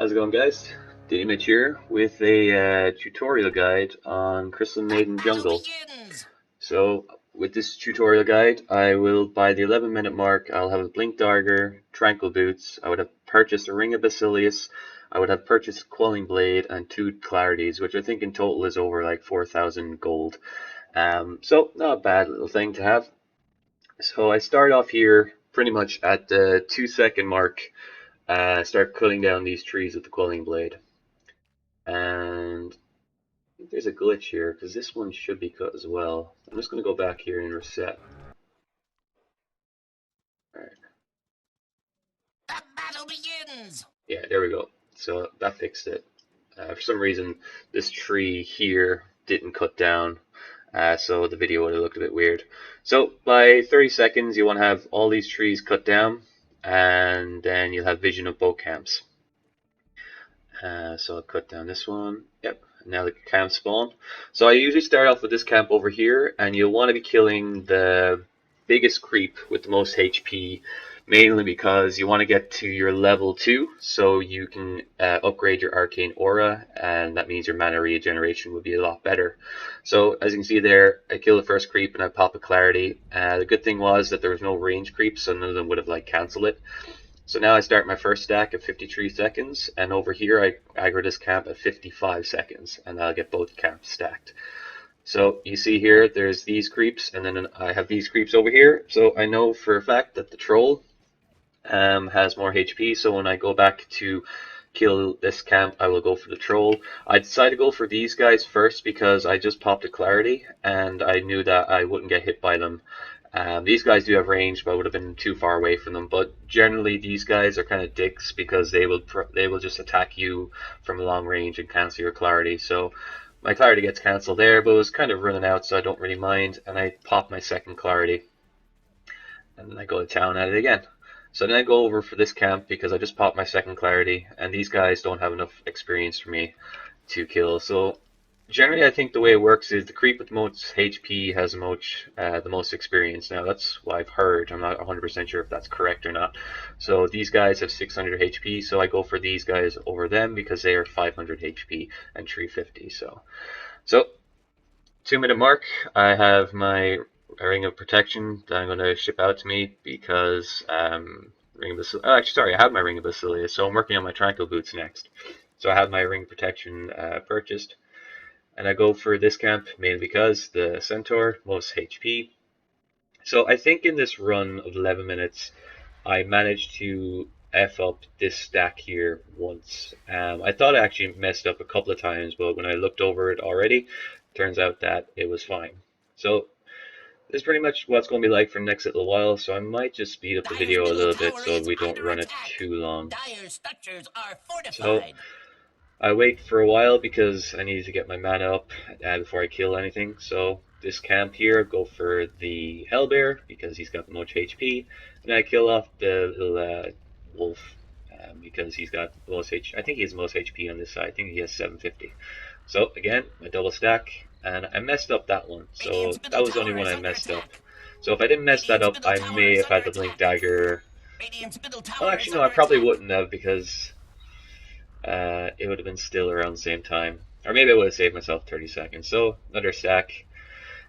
How's it going, guys? Damage here with a tutorial guide on Crystal Maiden Jungle. So with this tutorial guide, I will, by the 11-minute mark, I'll have a Blink Dagger, Tranquil boots, I would have purchased a Ring of Basilius, I would have purchased a Quelling Blade and 2 Clarities, which I think in total is over like 4,000 gold. So not a bad little thing to have. So I start off here pretty much at the 2-second mark. Start cutting down these trees with the Quelling Blade. And I think there's a glitch here because this one should be cut as well. I'm just going to go back here and reset. Alright. The battle begins! Yeah, there we go. So that fixed it. For some reason, this tree here didn't cut down, so the video would have looked a bit weird. So by 30 seconds, you want to have all these trees cut down, and then you'll have vision of both camps. So I'll cut down this one. Yep. Now the camp spawn. So I usually start off with this camp over here, and you'll want to be killing the biggest creep with the most HP, mainly because you want to get to your level 2, so you can upgrade your arcane aura, and that means your mana regeneration would be a lot better. So as you can see there, I kill the first creep and I pop a clarity. The good thing was that there was no range creeps, so none of them would have like cancelled it. So now I start my first stack at 53 seconds, and over here I aggro this camp at 55 seconds, and I'll get both camps stacked. So you see here, there's these creeps, and then I have these creeps over here. So I know for a fact that the troll has more HP, so when I go back to kill this camp, I will go for the troll. I decided to go for these guys first because I just popped a clarity, and I knew that I wouldn't get hit by them. These guys do have range, but I would have been too far away from them. But generally, these guys are kind of dicks because they will just attack you from a long range and cancel your clarity. So my clarity gets cancelled there, but it was kind of running out, so I don't really mind. And I pop my second clarity, and then I go to town at it again. So then I go over for this camp because I just popped my second clarity, and these guys don't have enough experience for me to kill. So generally, I think the way it works is the creep with the most HP has the most experience. Now, that's what I've heard. I'm not 100% sure if that's correct or not. So these guys have 600 HP, so I go for these guys over them because they are 500 HP and 350. So 2-minute mark, I have my Ring of Protection that I'm going to ship out to me because Ring of Basilius. Oh, actually, sorry, I have my Ring of Basilius, so I'm working on my Tranquil boots next. So I have my Ring of Protection purchased. And I go for this camp mainly because the Centaur, most HP. So I think in this run of 11 minutes, I managed to F up this stack here once. I thought I actually messed up a couple of times, but when I looked over it already, turns out that it was fine. So this is pretty much what it's going to be like for the next little while, so I might just speed up the video a little bit so we don't run it too long. So I wait for a while because I need to get my mana up before I kill anything. So this camp here, go for the Hellbear because he's got the most HP, and I kill off the little wolf because he's got the most HP. I think he has the most HP on this side. I think he has 750. So again, a double stack, and I messed up that one. So that was the only one I messed up. So if I didn't mess that up, I may have had the Blink Dagger. Well, actually no, I probably wouldn't have because it would have been still around the same time. Or maybe I would have saved myself 30 seconds. So, another stack.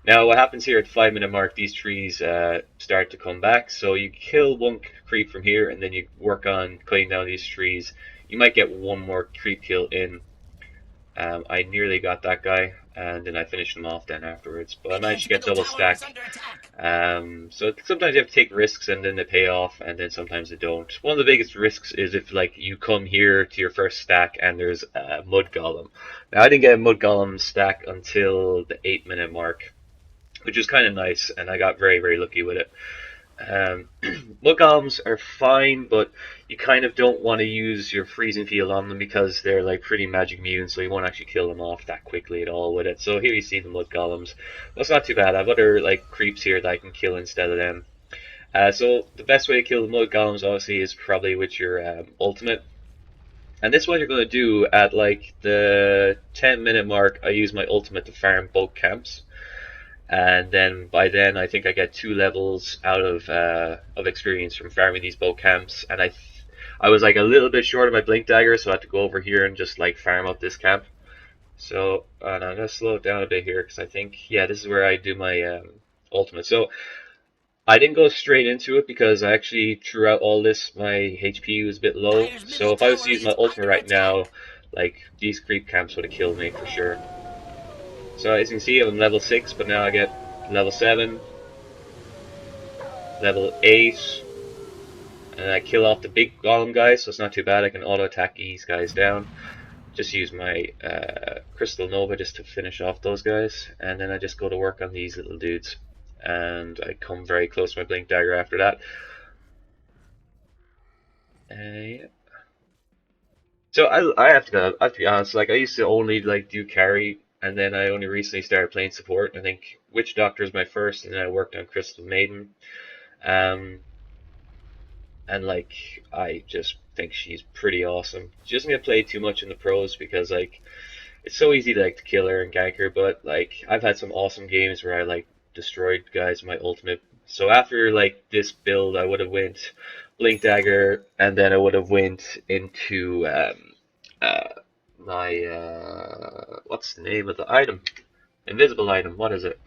Now, what happens here at the 5-minute mark, these trees start to come back. So, you kill one creep from here, and then you work on cutting down these trees. You might get one more creep kill in. I nearly got that guy, and then I finished him off then afterwards. But I managed to get double stack. So sometimes you have to take risks and then they pay off, and then sometimes they don't. One of the biggest risks is if like you come here to your first stack and there's a mud golem. Now I didn't get a mud golem stack until the 8-minute mark, which was kind of nice, and I got very, very lucky with it. Mud golems are fine, but you kind of don't want to use your freezing field on them because they're like pretty magic immune, so you won't actually kill them off that quickly at all with it. So here you see the mud golems. Well, it's not too bad. I have other like creeps here that I can kill instead of them. So the best way to kill the mud golems obviously is probably with your ultimate. And this is what you're going to do at like the 10-minute mark. I use my ultimate to farm both camps. And then by then I think I get 2 levels out of experience from farming these bow camps, and I was like a little bit short of my blink dagger, so I had to go over here and just like farm up this camp. So and I'm gonna slow it down a bit here because I think yeah, this is where I do my ultimate. So I didn't go straight into it because I actually throughout all this my HP was a bit low. Dire's So middle if I was to tower use my is ultimate under right attack. now, like these creep camps would have killed me for sure. So as you can see, I'm level 6, but now I get level 7, level 8, and I kill off the big golem guys, so it's not too bad. I can auto attack these guys down. Just use my Crystal Nova just to finish off those guys, and then I just go to work on these little dudes. And I come very close to my Blink Dagger after that. Yeah. So I have to be honest. Like I used to only like do carry, and then I only recently started playing support. I think Witch Doctor is my first, and then I worked on Crystal Maiden. Um, and like I just think she's pretty awesome. She doesn't get played too much in the pros because like it's so easy to like to kill her and gank her, but like I've had some awesome games where I like destroyed guys with my ultimate. So after like this build, I would have went Blink Dagger, and then I would have went into uh, my what's the name of the item? Invisible item. What is it?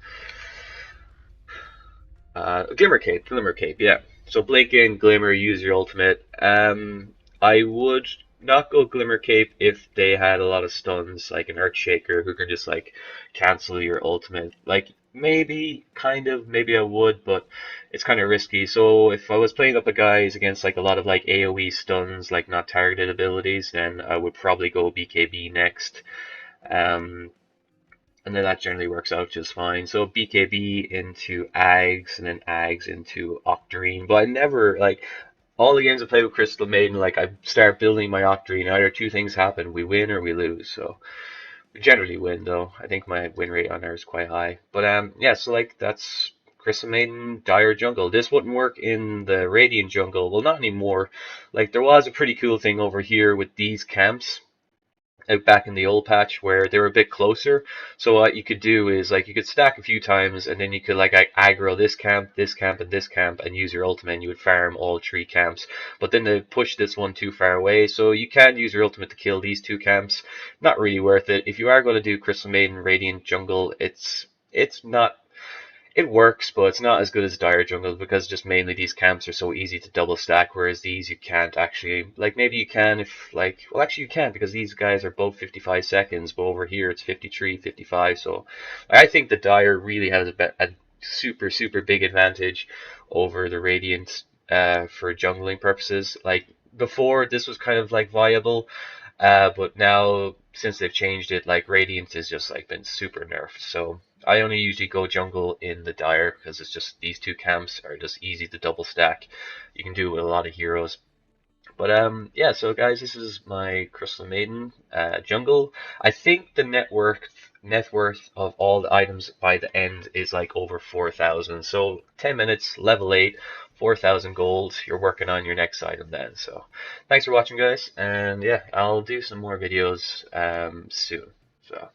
Glimmer Cape, Glimmer Cape, yeah. So blink in, Glimmer, use your ultimate. I would not go Glimmer Cape if they had a lot of stuns, like an Earthshaker who can just like cancel your ultimate. Like maybe, kind of, maybe I would, but it's kind of risky. So if I was playing up a guys against like a lot of like AoE stuns, like not targeted abilities, then I would probably go BKB next. Um, and then that generally works out just fine. So BKB into Ags, and then Ags into Octarine. But I never, like, all the games I play with Crystal Maiden, like, I start building my Octarine. Either two things happen, we win or we lose. So we generally win, though. I think my win rate on there is quite high. But, yeah, so, like, that's Crystal Maiden Dire Jungle. This wouldn't work in the Radiant Jungle. Well, not anymore. Like, there was a pretty cool thing over here with these camps out back in the old patch where they were a bit closer. So what you could do is like you could stack a few times, and then you could like aggro this camp, and this camp, and use your ultimate, and you would farm all three camps. But then they push this one too far away, so you can use your ultimate to kill these two camps. Not really worth it. If you are going to do Crystal Maiden Radiant Jungle, it's not, it works, but it's not as good as Dire Jungle because just mainly these camps are so easy to double stack, whereas these you can't actually. Like maybe you can if like, well actually you can't because these guys are both 55 seconds, but over here it's 53, 55. So I think the Dire really has a super big advantage over the Radiant for jungling purposes. Like before, this was kind of like viable, but now since they've changed it, like Radiant has just like been super nerfed. So I only usually go jungle in the Dire because it's just these two camps are just easy to double stack. You can do it with a lot of heroes. But yeah, so guys, this is my Crystal Maiden jungle. I think the net worth of all the items by the end is like over 4,000. So 10 minutes, level 8, 4,000 gold. You're working on your next item then. So thanks for watching, guys, and yeah, I'll do some more videos soon. So.